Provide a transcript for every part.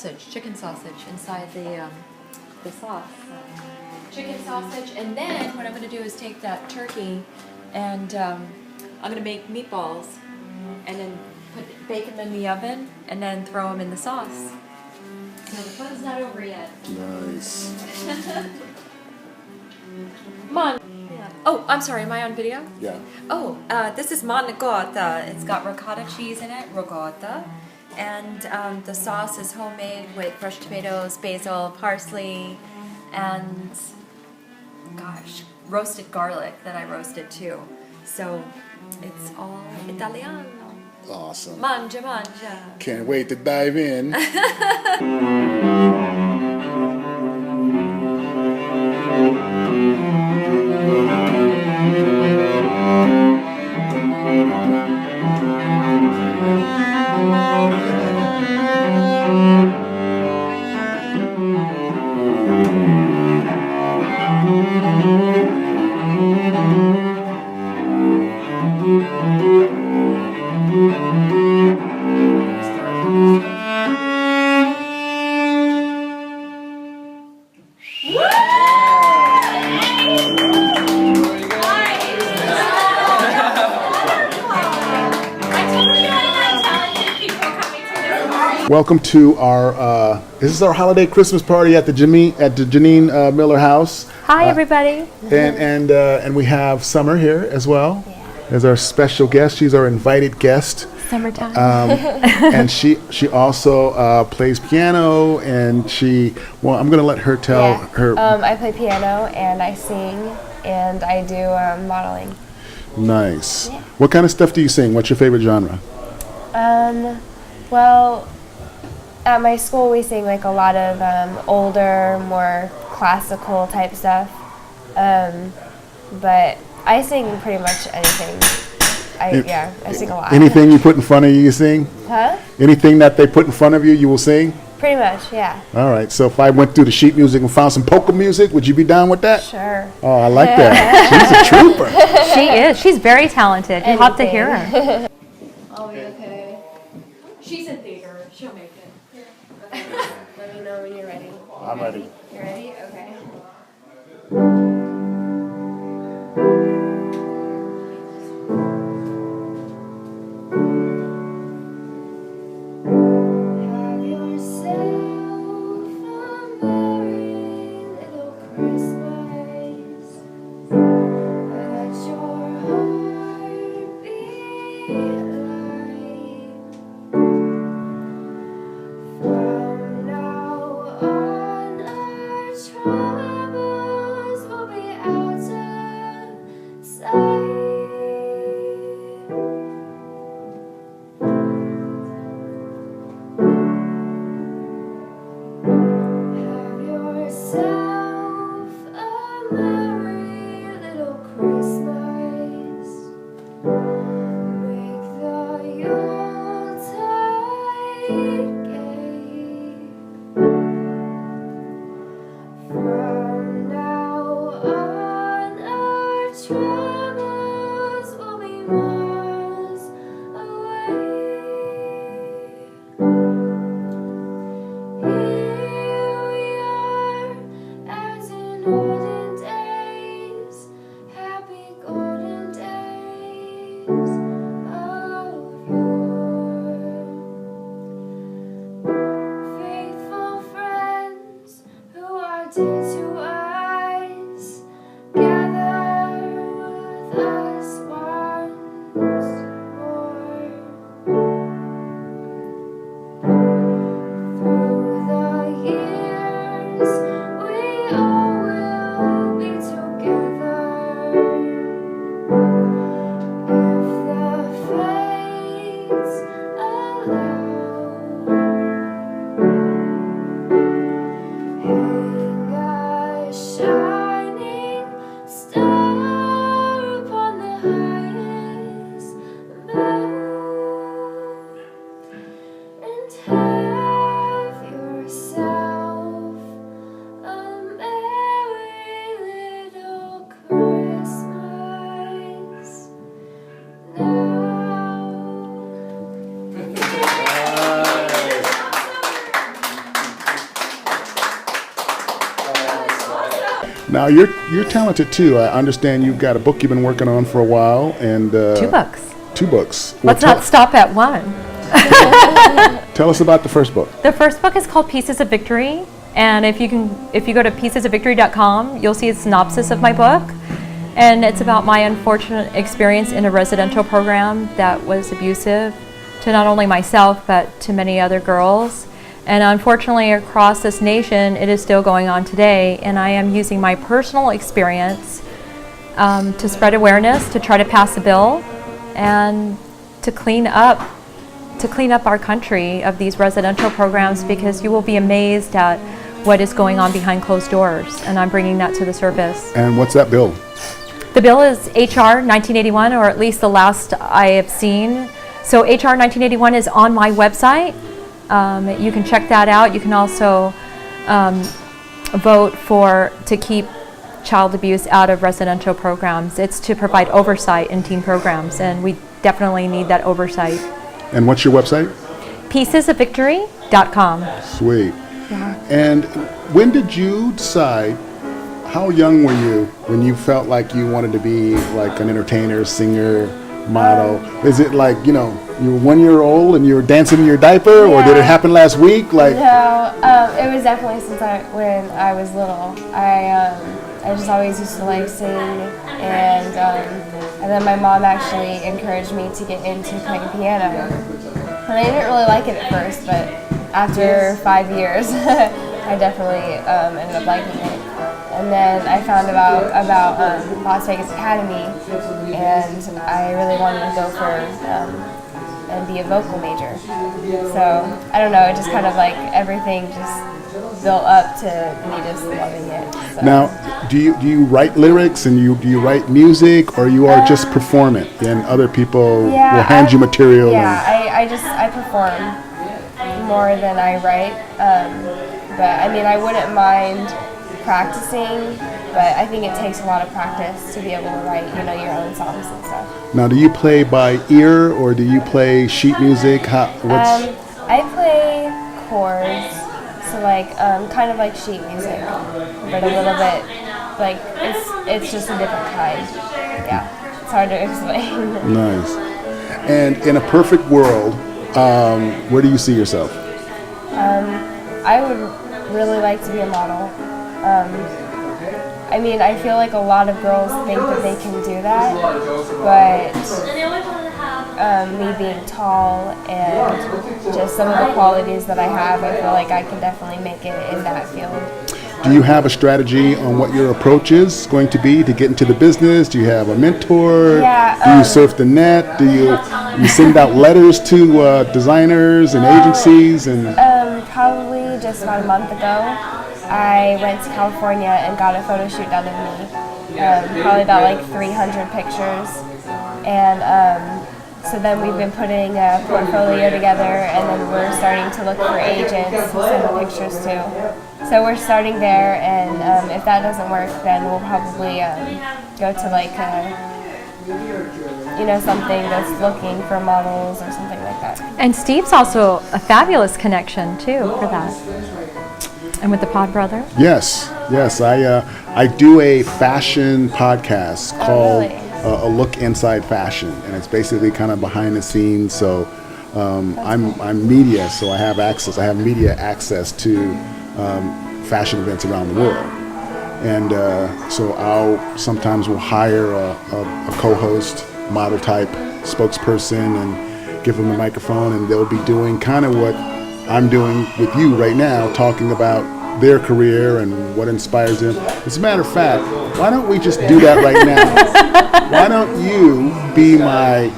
sausage, chicken sausage inside the sauce. Chicken sausage, and then what I'm going to do is take that turkey and I'm going to make meatballs and then bake them in the oven and then throw them in the sauce. So the fun's not over yet. Nice. Mon. Yeah. Oh, I'm sorry, am I on video? Yeah. Oh, this is manicotta. It's got ricotta cheese in it, ricotta. And the sauce is homemade with fresh tomatoes, basil, parsley, and gosh, roasted garlic that I roasted too. So it's all Italiano. Awesome. Mangia, mangia. Can't wait to dive in. Welcome to our, this is our holiday Christmas party at the Jeneen Miller house. Hi, everybody. And we have Summer here as well as our special guest. She's our invited guest. Summertime. And she also plays piano, and I'm going to let her tell her. I play piano and I sing and I do modeling. Nice. Yeah. What kind of stuff do you sing? What's your favorite genre? Well, at my school we sing like a lot of older, more classical type stuff. But I sing pretty much anything. I sing a lot. Anything you put in front of you sing? Huh? Anything that they put in front of you, you will sing? Pretty much, yeah. All right. So if I went through the sheet music and found some polka music, would you be down with that? Sure. Oh, I like that. She's a trooper. She is. She's very talented. You have to hear her. Oh, okay. She's in theater. She'll make it. Let me know when you're ready. I'm ready. You ready? Okay. Have yourself a merry little Christmas. Let your heart be light. From now on, our troubles will be out of sight. Have yourself a merry little Christmas. Make the Yuletide gay. From now on, our troubles will be miles away. Here we are, as in olden days, happy golden days of yore. Faithful friends who are dear to us, gather Now you're talented too. I understand you've got a book you've been working on for a while, and 2 books. 2 books. Let's not stop at one. Tell us about the first book. The first book is called Pieces of Victory, and if you go to piecesofvictory.com, you'll see a synopsis of my book, and it's about my unfortunate experience in a residential program that was abusive to not only myself but to many other girls. And unfortunately, across this nation, it is still going on today. And I am using my personal experience to spread awareness, to try to pass a bill, and to clean up our country of these residential programs, because you will be amazed at what is going on behind closed doors. And I'm bringing that to the surface. And what's that bill? The bill is HR 1981, or at least the last I have seen. So HR 1981 is on my website. You can check that out. You can also vote to keep child abuse out of residential programs. It's to provide oversight in teen programs, and we definitely need that oversight. And what's your website? piecesofvictory.com. Sweet. Yeah. And when did you decide, how young were you when you felt like you wanted to be like an entertainer, singer, model? Is it like, you were 1 year old and you were dancing in your diaper, or did it happen last week? Like, no, it was definitely when I was little. I just always used to like sing, and then my mom actually encouraged me to get into playing piano. And I didn't really like it at first, but after 5 years, I definitely ended up liking it. And then I found about Las Vegas Academy, and I really wanted to go for and be a vocal major. So I don't know, it just kind of like everything just built up to me just loving it. So. Now, do you write lyrics, and do you write music, or you are just perform it and other people will hand you material? Yeah, I perform more than I write, but I mean I wouldn't mind practicing, but I think it takes a lot of practice to be able to write, your own songs and stuff. Now, do you play by ear, or do you play sheet music? I play chords, so like kind of like sheet music, but a little bit like it's just a different kind. Yeah, it's hard to explain. Nice. And in a perfect world, where do you see yourself? I would really like to be a model. I mean, I feel like a lot of girls think that they can do that, but me being tall and just some of the qualities that I have, I feel like I can definitely make it in that field. Do you have a strategy on what your approach is going to be to get into the business? Do you have a mentor? Yeah, do you surf the net? Do you send out letters to designers and agencies? And probably just about a month ago, I went to California and got a photo shoot done of me. Probably about like 300 pictures. And so then we've been putting a portfolio together, and then we're starting to look for agents to send the pictures to. So we're starting there, and if that doesn't work, then we'll probably go to like something that's looking for models or something like that. And Steve's also a fabulous connection too for that. And with the PodBrother? Yes. I do a fashion podcast called A Look Inside Fashion, and it's basically kind of behind the scenes. So I'm media, so I have media access to fashion events around the world. And so I'll sometimes will hire a co-host, model type spokesperson, and give them a microphone, and they'll be doing kind of what I'm doing with you right now, talking about their career and what inspires them. As a matter of fact, why don't we just do that right now? Why don't you be my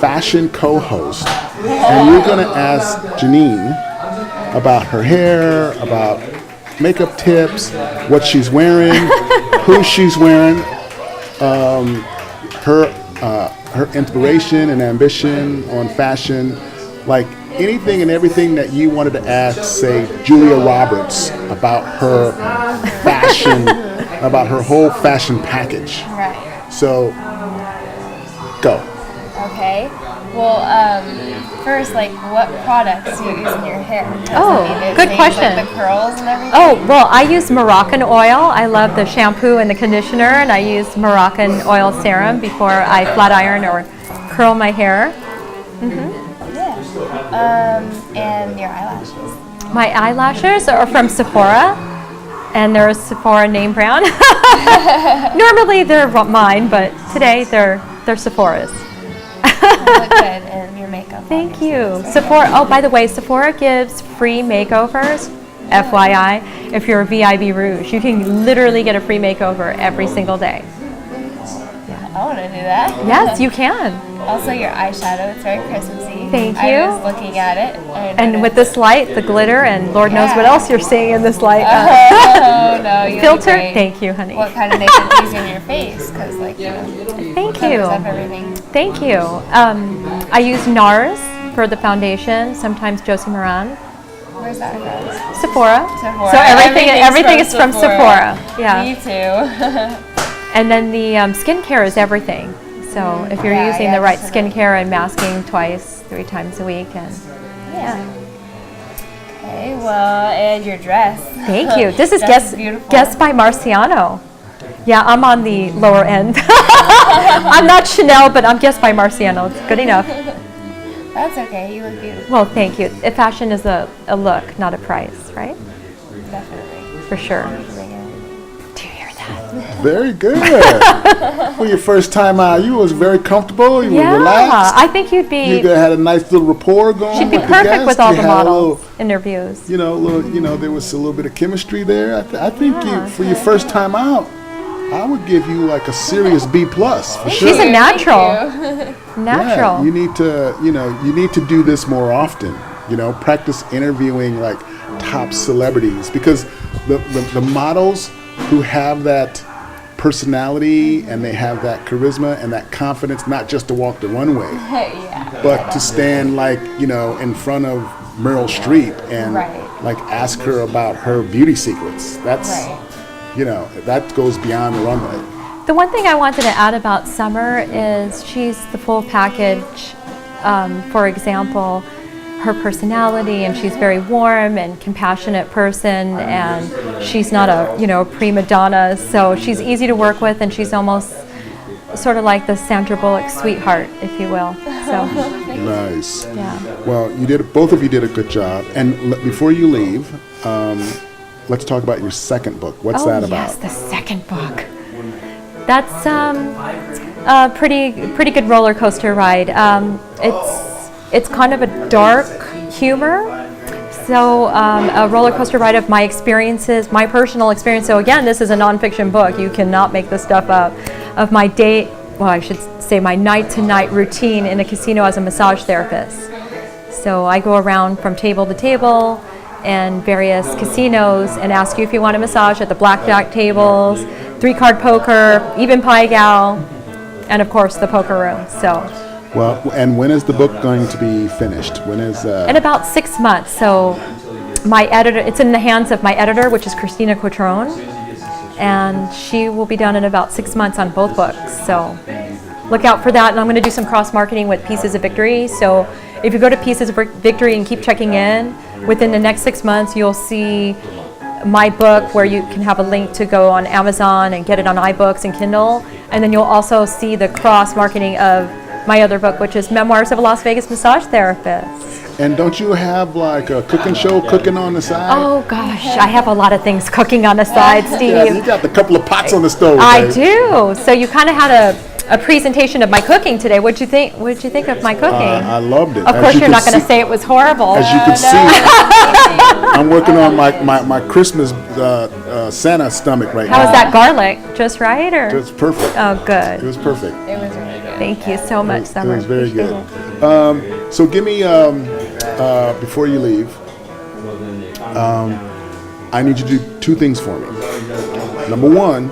fashion co-host, and you're going to ask Jeneen about her hair, about makeup tips, what she's wearing, who she's wearing, her inspiration and ambition on fashion, like anything and everything that you wanted to ask, say, Julia Roberts about her fashion, about her whole fashion package. Right. So, go. Okay. Well, first, like, what products do you use in your hair? Good question. Like the curls and everything? Oh, well, I use Moroccan oil. I love the shampoo and the conditioner, and I use Moroccan oil serum before I flat iron or curl my hair. Yeah. And your eyelashes? My eyelashes are from Sephora, and they're a Sephora name brand. Normally they're mine, but today they're Sephora's. You look good in your makeup. Thank you. Sephora. Oh, by the way, Sephora gives free makeovers. FYI, if you're a VIB Rouge, you can literally get a free makeover every single day. I want to do that. Yes, you can. Also, your eyeshadow, it's very Christmassy. Thank you. I was looking at it. And with this light, the glitter, and Lord knows what else you're seeing in this light. Oh, no, you filter. look great. Thank you, honey. What kind of makeup do you use in your face? Because, like, you know, Thank covers you. up everything. Thank you. I use NARS for the foundation, sometimes Josie Moran. Where's that from? Sephora. Sephora. So everything is from Sephora. Yeah. Me too. And then the skincare is everything. So if you're using the right skincare and masking twice, 3 times a week, and Okay, well, and your dress. Thank you. This is beautiful. Guess by Marciano. Yeah, I'm on the lower end. I'm not Chanel, but I'm Guess by Marciano. It's good enough. That's okay. You look beautiful. Well, thank you. Fashion is a look, not a price, right? Definitely. For sure. Do you hear that? Very good. For your first time out, you was very comfortable. You were relaxed. I think you'd be. You had a nice little rapport going. She'd be with perfect the guests. with all You the had a models little, interviews. there was a little bit of chemistry there. I think you, for your first time out, I would give you like a serious B+ for sure. She's a natural. Yeah, you need to, you need to do this more often. Practice interviewing like top celebrities, because the models who have that personality and they have that charisma and that confidence, not just to walk the runway, but to stand like, in front of Meryl Streep and like ask her about her beauty secrets. That's, that goes beyond the runway. The one thing I wanted to add about Summer is she's the full package. For example, her personality, and she's very warm and compassionate person, and she's not a prima donna, so she's easy to work with, and she's almost sort of like the Sandra Bullock sweetheart, if you will. So nice. Yeah. Well, both of you did a good job. And before you leave, let's talk about your second book. What's that about? Yes, the second book. That's a pretty good roller coaster ride. It's kind of a dark humor. So a roller coaster ride of my experiences, my personal experience. So again, this is a nonfiction book. You cannot make this stuff up. Of my I should say my night-to-night routine in a casino as a massage therapist. So I go around from table to table in various casinos and ask you if you want a massage at the blackjack tables, 3-card poker, even Pie Gal, and of course the poker room. So. Well, and when is the book going to be finished? When is? In about 6 months. So my editor, it's in the hands of my editor, which is Christina Quattrone, and she will be done in about 6 months on both books. So look out for that. And I'm going to do some cross-marketing with Pieces of Victory. So if you go to Pieces of Victory and keep checking in, within the next 6 months, you'll see my book where you can have a link to go on Amazon and get it on iBooks and Kindle. And then you'll also see the cross-marketing of my other book, which is Memoirs of a Las Vegas Massage Therapist. And don't you have like a cooking show cooking on the side? Oh gosh, I have a lot of things cooking on the side, Steve. Yeah, you got a couple of pots on the stove. I do. So you kind of had a presentation of my cooking today. What'd you think of my cooking? I loved it. Of course, you're not going to say it was horrible. As you can see, I'm working on my Christmas Santa stomach right now. How was that garlic? Just right, or? It was perfect. Oh, good. It was perfect. It was really good. Thank you so much, Summer. It was very good. So give me, before you leave, I need you to do 2 things for me. Number 1,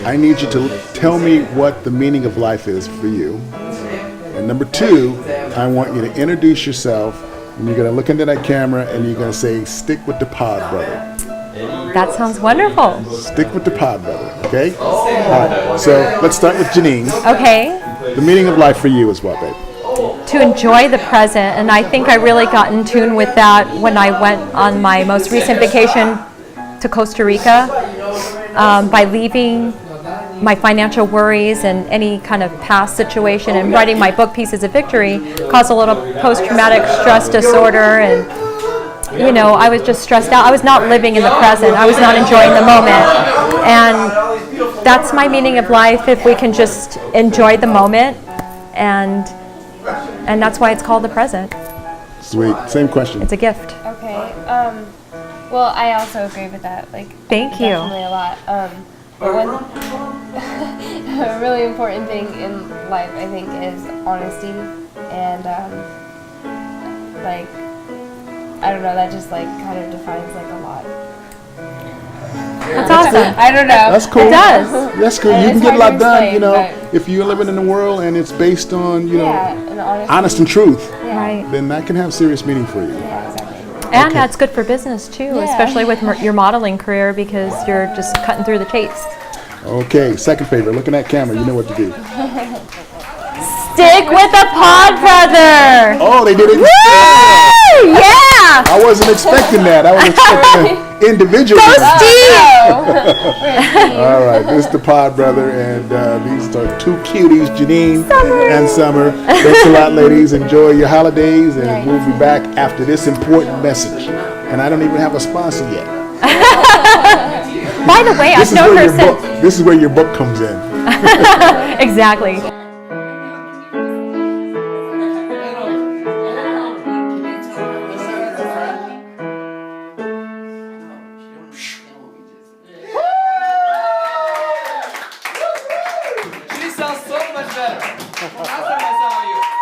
I need you to tell me what the meaning of life is for you. And number 2, I want you to introduce yourself, and you're going to look into that camera and you're going to say, "Stick with the PodBrother." That sounds wonderful. Stick with the PodBrother, okay? All right, so let's start with Jeneen. Okay. The meaning of life for you is what, babe? To to enjoy the present, and I think I really got in tune with that when I went on my most recent vacation to Costa Rica, by leaving my financial worries and any kind of past situation, and writing my book Pieces of Victory caused a little post-traumatic stress disorder, and you know, I was just stressed out. I was not living in the present. I was not enjoying the moment. And that's my meaning of life, if we can just enjoy the moment, and that's why it's called the present. Sweet. Same question. It's a gift. Okay. Well, I also agree with that. Like, Thank you. definitely a lot. But one a really important thing in life, I think, is honesty, and like, I don't know, that just like kind of defines like a lot. That's awesome. I don't know. That's cool. It does. That's cool. You It's can get a hard lot to done, explain, you know, but- if you're living in the world and it's based on, you know, And honesty. honest and truth, Yeah. Right. then that can have serious meaning for you. Yeah, exactly. And Okay. that's good for business too, Yeah. especially with your modeling career, because you're just cutting through the chase. Okay, second favorite. Looking at camera, you know what to do. Stick with the PodBrother. Oh, they did it. Woo! Yeah. I wasn't expecting that. I was expecting individual. All right, this is the PodBrother, and these are two cuties, Jeneen and Summer. Thanks a lot, ladies. Enjoy your holidays, and we'll be back after this important message. And I don't even have a sponsor yet. By the way, I've known her since. This is where your book comes in. Exactly. She sounds so much better. Last time I saw you.